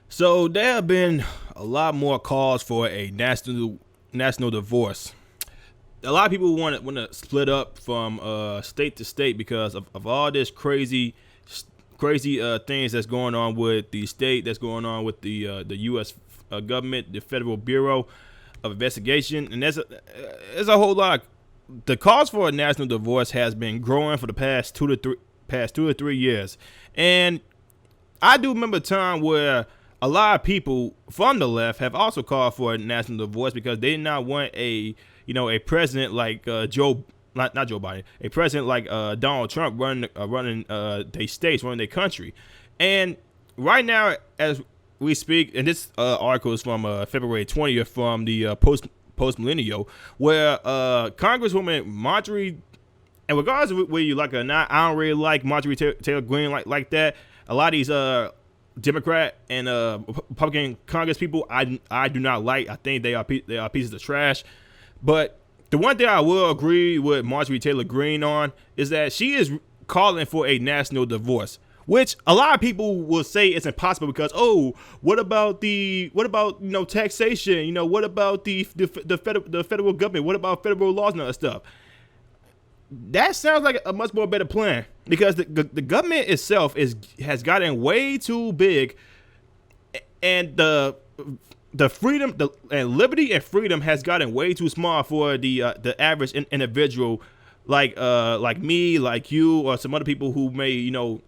So there have been a lot more calls for a national divorce. A lot of people want to split up from state to state because of all this crazy things that's going on with the state, that's going on with the U.S. Government, the Federal Bureau of Investigation, and there's a whole lot. The cause for a national divorce has been growing for the past 2 to 3 years, and I do remember a time where a lot of people from the left have also called for a national divorce because they did not want a president like not Joe Biden, a president like Donald Trump running their states, running their country. And right now, as we speak, and this article is from February 20th from the Post Millennial, where Congresswoman Marjorie, and regardless of whether you like her or not, I don't really like Marjorie Taylor Greene like that. A lot of these Democrat and Republican Congress people, I do not like. I think they are pieces of trash. But the one thing I will agree with Marjorie Taylor Greene on is that she is calling for a national divorce, which a lot of people will say it's impossible because what about taxation? What about the federal government? What about federal laws and other stuff? That sounds like a much more better plan because the government itself has gotten way too big, and the freedom, and liberty and freedom has gotten way too small for the average individual like me, like you, or some other people who may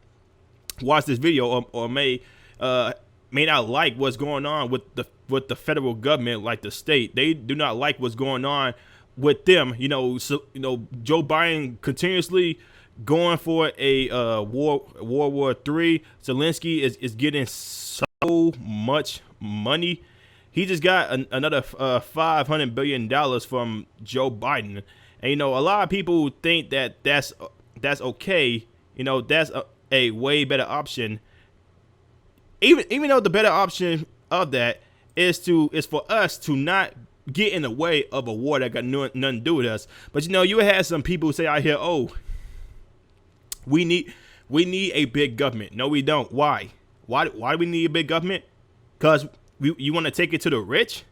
watch this video or may not like what's going on with the federal government, like the state. They do not like what's going on with them. Joe Biden continuously going for a World War III. Zelensky is getting so much money. He just got another $500 billion from Joe Biden. And, a lot of people think that that's okay. That's a way better option. Even though the better option of that is for us to not get in the way of a war that got nothing to do with us. But, you had some people say out here, we need a big government. No, we don't. Why? Why do we need a big government? Because you want to take it to the rich?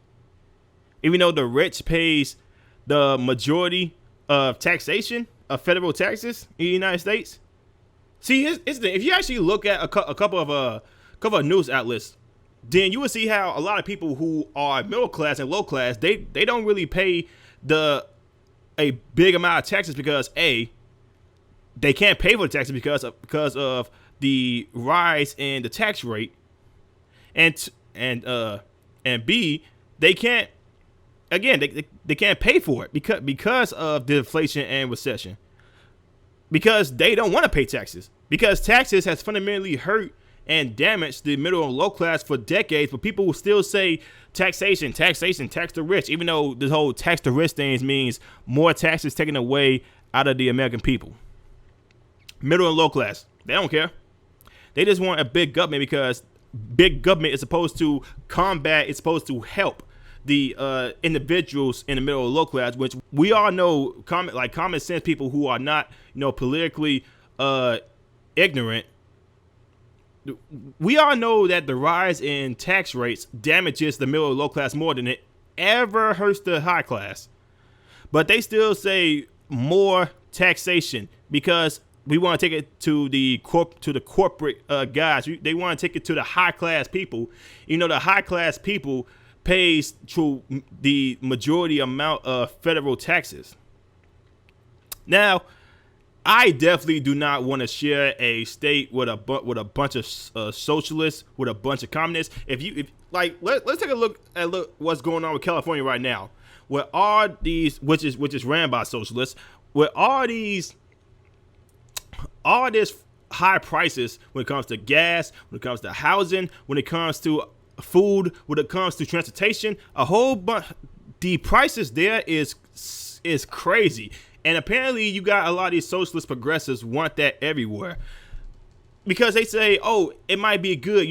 Even though the rich pays the majority of taxation of federal taxes in the United States? See, if you actually look at a couple of news outlets, then you will see how a lot of people who are middle class and low class, they don't really pay a big amount of taxes because they can't pay for the taxes because of the rise in the tax rate, and B, they can't, again, they can't pay for it because of the inflation and recession, because they don't want to pay taxes, because taxes has fundamentally hurt and damaged the middle and low class for decades. But people will still say taxation, tax the rich, even though this whole tax the rich thing means more taxes taken away out of the American people. Middle and low class, they don't care. They just want a big government because big government is supposed to combat, it's supposed to help the individuals in the middle or low class, which we all know, common sense people who are not politically ignorant. We all know that the rise in tax rates damages the middle or low class more than it ever hurts the high class. But they still say more taxation because we want to take it to the corporate guys. They want to take it to the high class people. The high class people pays to the majority amount of federal taxes. Now, I definitely do not want to share a state with a bunch of socialists, with a bunch of communists. Let's take a look at what's going on with California right now, where all these, which is ran by socialists, where all this high prices when it comes to gas, when it comes to housing, when it comes to food, when it comes to transportation, a whole bunch. The prices there is crazy. And apparently you got a lot of these socialist progressives want that everywhere. Because they say, it might be good.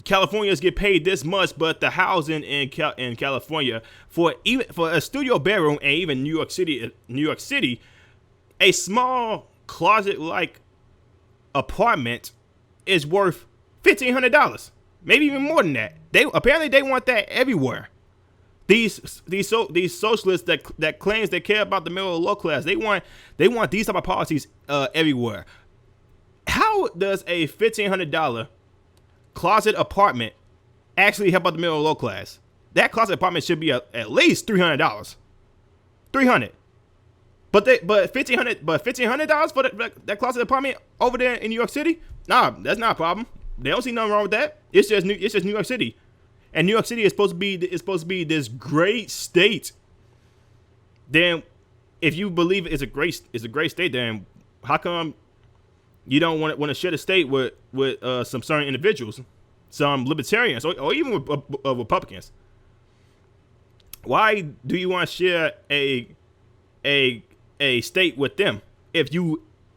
Californians get paid this much, but the housing in California for a studio bedroom, and even New York City, a small closet-like apartment is worth $1,500. maybe even more than that. They want that everywhere. These socialists that claims they care about the middle and low class, they want these type of policies everywhere. How does a $1,500 closet apartment actually help out the middle and low class? That closet apartment should be at least $300. $300. But $1,500 for that closet apartment over there in New York City? Nah, that's not a problem. They don't see nothing wrong with that. It's just New York City, and New York City is supposed to be this great state. Then, if you believe it's a great state, then how come you don't want to share the state with some certain individuals, some libertarians, or even with Republicans? Why do you want to share a state with them? If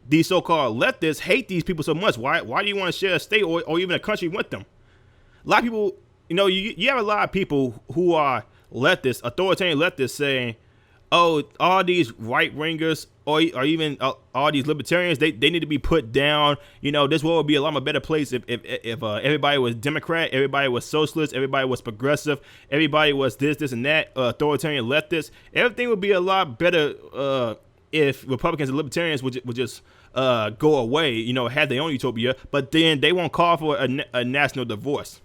these so-called leftists hate these people so much, why do you want to share a state or even a country with them? A lot of people, you have a lot of people who are leftists, authoritarian leftists, saying, oh, all these right-wingers or even all these libertarians, they need to be put down. This world would be a lot more better place if everybody was Democrat, everybody was socialist, everybody was progressive, everybody was this and that, authoritarian leftists. Everything would be a lot better if Republicans and libertarians would just go away, have their own utopia, but then they won't call for a national divorce.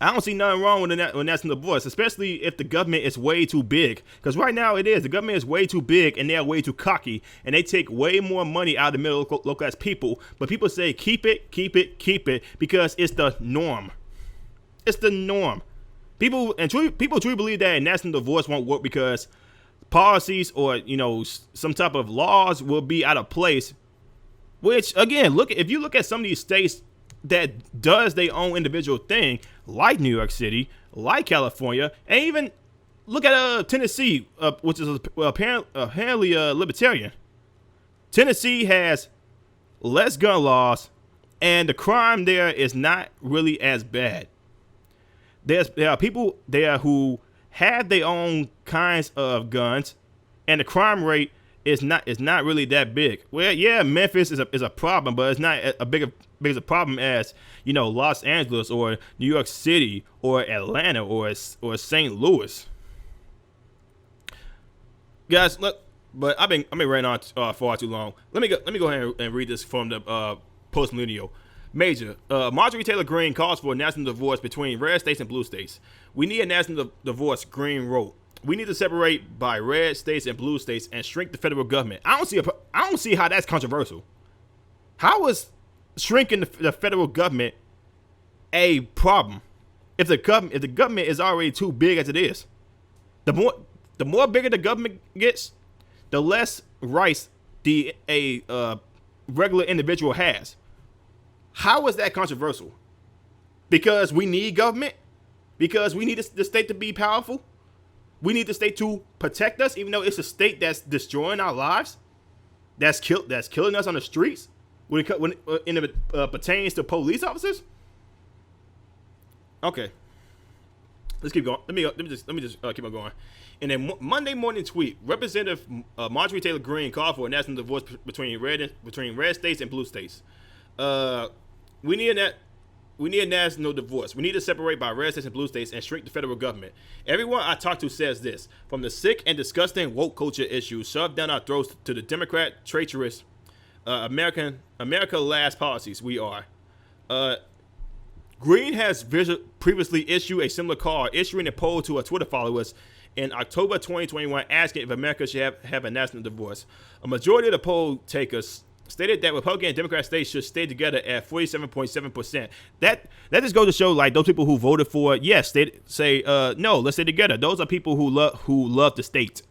I don't see nothing wrong with a national divorce, especially if the government is way too big. Because right now it is. The government is way too big, and they're way too cocky, and they take way more money out of the middle low class people. But people say keep it, because it's the norm. It's the norm. People truly believe that a national divorce won't work because policies or some type of laws will be out of place. Which again, if you look at some of these states that does their own individual thing, like New York City, like California, and even look at Tennessee, which is apparently libertarian. Tennessee has less gun laws, and the crime there is not really as bad. There are people there who have their own kinds of guns, and the crime rate is not really that big. Well, yeah, Memphis is a problem, but it's not a big as a problem as Los Angeles or New York City or Atlanta or St. Louis. Guys, look, but I've been ranting on far too long. Let me go ahead and read this from the Post Millennial. Major, Marjorie Taylor Greene calls for a national divorce between red states and blue states. We need a national divorce, Greene wrote. We need to separate by red states and blue states and shrink the federal government. I don't see how that's controversial. How is shrinking the federal government a problem if the government is already too big as it is? The more bigger the government gets, the less rights a regular individual has. How is that controversial? Because we need government? Because we need the state to be powerful? We need the state to protect us, even though it's a state that's destroying our lives, that's killing us on the streets when it pertains to police officers. Okay, let's keep going. Let me just keep on going. In a Monday morning tweet, Representative Marjorie Taylor Greene called for a national divorce between red states and blue states. We need a national divorce. We need to separate by red states and blue states and shrink the federal government. Everyone I talk to says this. From the sick and disgusting woke culture issues shoved down our throats to the Democrat traitorous America last policies we are. Greene has previously issued a similar call, issuing a poll to her Twitter followers in October 2021 asking if America should have a national divorce. A majority of the poll takers stated that Republican and Democrat states should stay together at 47.7%. That just goes to show, like, those people who voted for it, yes, they say no, let's stay together. Those are people who love the state.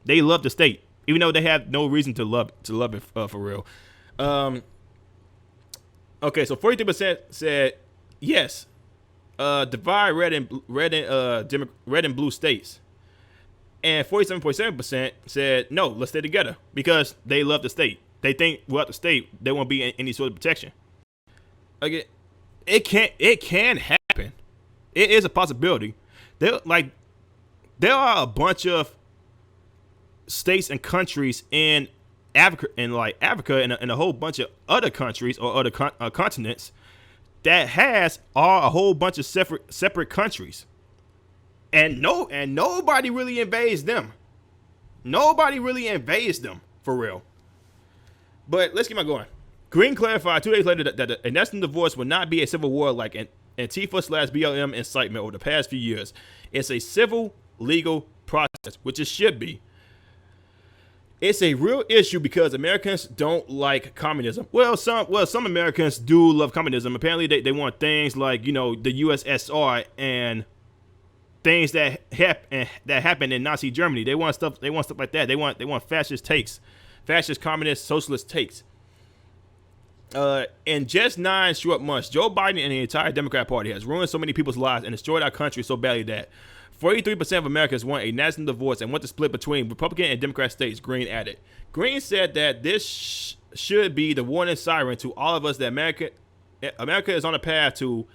They love the state, even though they have no reason to love it for real. Okay, so 43% said yes, divide red and blue states, and 47.7% said no, let's stay together because they love the state. They think without the state, there won't be any sort of protection. Again, it can happen. It is a possibility. There are a bunch of states and countries in Africa, and a whole bunch of other countries or other continents that has are a whole bunch of separate countries, and nobody really invades them. Nobody really invades them for real. But let's keep on going. Greene clarified 2 days later that a national divorce would not be a civil war like Antifa/BLM incitement over the past few years. It's a civil legal process, which it should be. It's a real issue because Americans don't like communism. Well, some Americans do love communism. Apparently, they want things like, the USSR and things that happened in Nazi Germany. They want stuff like that. They want fascist takes, fascist, communist, socialist takes. In just 9 short months, Joe Biden and the entire Democrat Party has ruined so many people's lives and destroyed our country so badly that 43% of Americans want a national divorce and want to split between Republican and Democrat states, Greene added. Greene said that this should be the warning siren to all of us that America is on a path to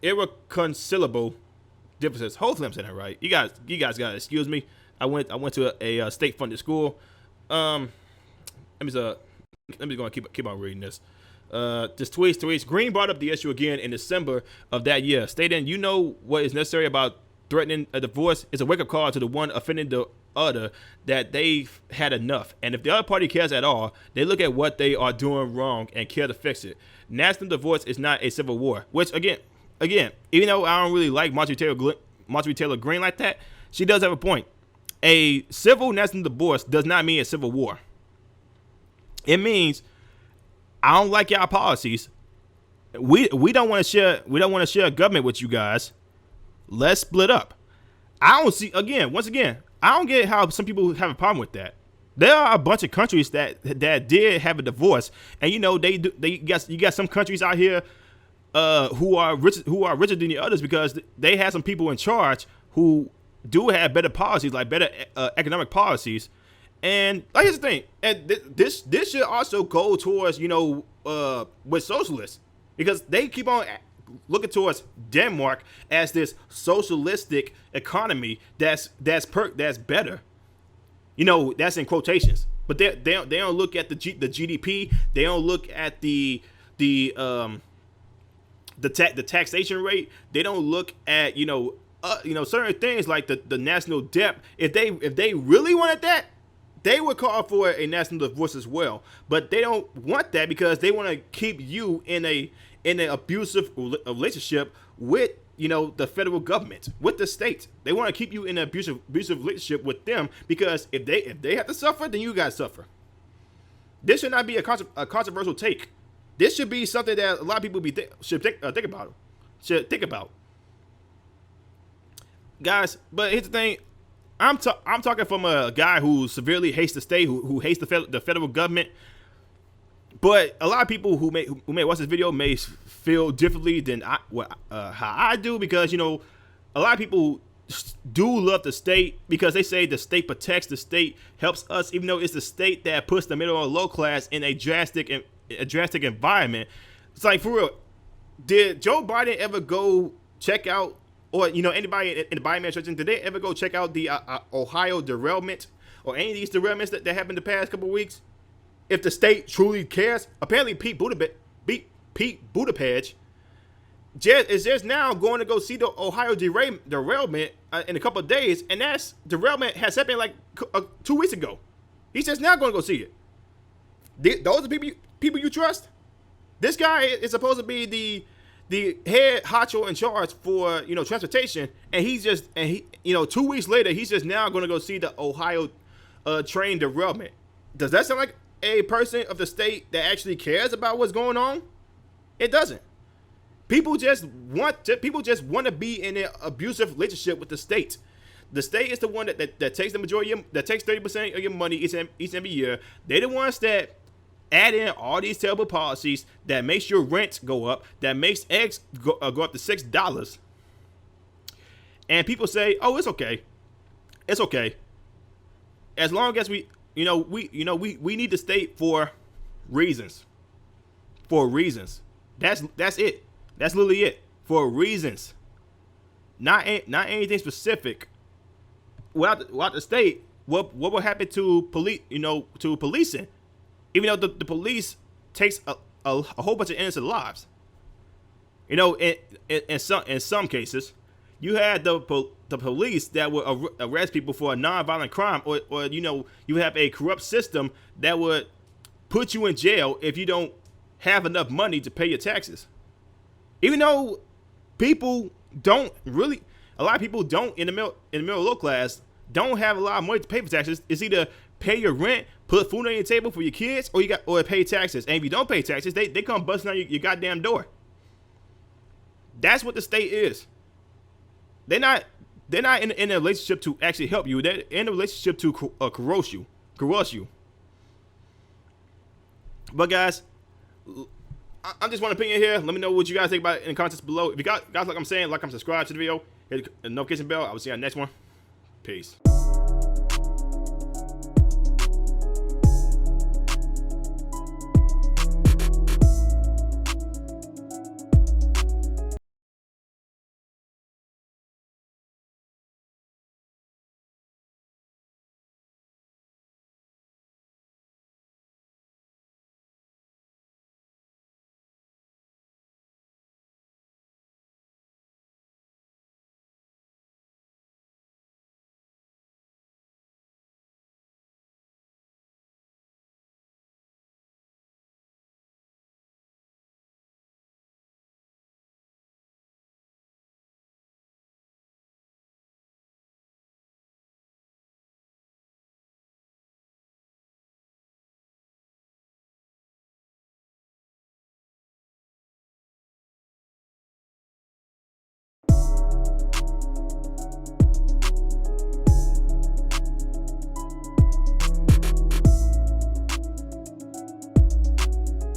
irreconcilable differences. Hopefully I'm saying that right. You guys gotta excuse me. I went to a state-funded school. Let me go and keep on reading this. Just tweets. Greene brought up the issue again in December of that year, stating, what is necessary about threatening a divorce is a wake-up call to the one offending the other that they've had enough. And if the other party cares at all, they look at what they are doing wrong and care to fix it. National divorce is not a civil war, which again, even though I don't really like Marjorie Taylor Greene like that, she does have a point. A civil national divorce does not mean a civil war. It means I don't like y'all policies. We don't want to share a government with you guys. Let's split up. I don't see once again, I don't get how some people have a problem with that. There are a bunch of countries that did have a divorce, and you got some countries out here who are richer than the others because they have some people in charge who do have better policies, like better economic policies. And here's the thing, and this should also go towards with socialists, because they keep on looking towards Denmark as this socialistic economy that's better. That's in quotations, but they don't look at the GDP. They don't look at the taxation rate. They don't look at certain things like the national debt. If they really wanted that, they would call for a national divorce as well, but they don't want that because they want to keep you in an abusive relationship with the federal government, with the state. They want to keep you in an abusive relationship with them because if they have to suffer, then you guys suffer. This should not be a controversial take. This should be something that a lot of people should think about, guys. But here's the thing. I'm talking from a guy who severely hates the state, who hates the federal government. But a lot of people who may watch this video may feel differently than how I do, because a lot of people do love the state because they say the state protects, the state helps us, even though it's the state that puts the middle and low class in a drastic environment. It's like, for real, did Joe Biden ever go check out? Or, anybody in the Biden administration, did they ever go check out the Ohio derailment or any of these derailments that happened the past couple of weeks? If the state truly cares, apparently Pete Buttigieg is just now going to go see the Ohio derailment in a couple of days, and that derailment has happened like 2 weeks ago. He's just now going to go see it. Those are people you trust? This guy is supposed to be the head honcho in charge for transportation, and he 2 weeks later he's just now going to go see the Ohio train derailment. Does that sound like a person of the state that actually cares about what's going on? It doesn't. People just want to be in an abusive relationship with the state. The state is the one that takes the majority that takes 30% of your money each and every year. They're the ones that add in all these terrible policies that makes your rent go up, that makes eggs go up to $6. And people say, "Oh, it's okay. It's okay. As long as we need the state for reasons. For reasons. That's it. That's literally it. For reasons. Not anything specific. Without the state, what will happen to policing? Even though the police takes a whole bunch of innocent lives. You know, in some cases, you had the police that would arrest people for a non-violent crime, or you know, you have a corrupt system that would put you in jail if you don't have enough money to pay your taxes. Even though people don't really, a lot of people don't in the middle low class don't have a lot of money to pay for taxes. It's either pay your rent, put food on your table for your kids, or pay taxes. And if you don't pay taxes, they come busting on your goddamn door. That's what the state is. They're not in a relationship to actually help you. They're in a relationship to coerce you. But guys, I just want to opinion here. Let me know what you guys think about it in the comments below. If you guys like I'm saying, like and subscribe to the video, hit the notification bell. I will see you on the next one. Peace.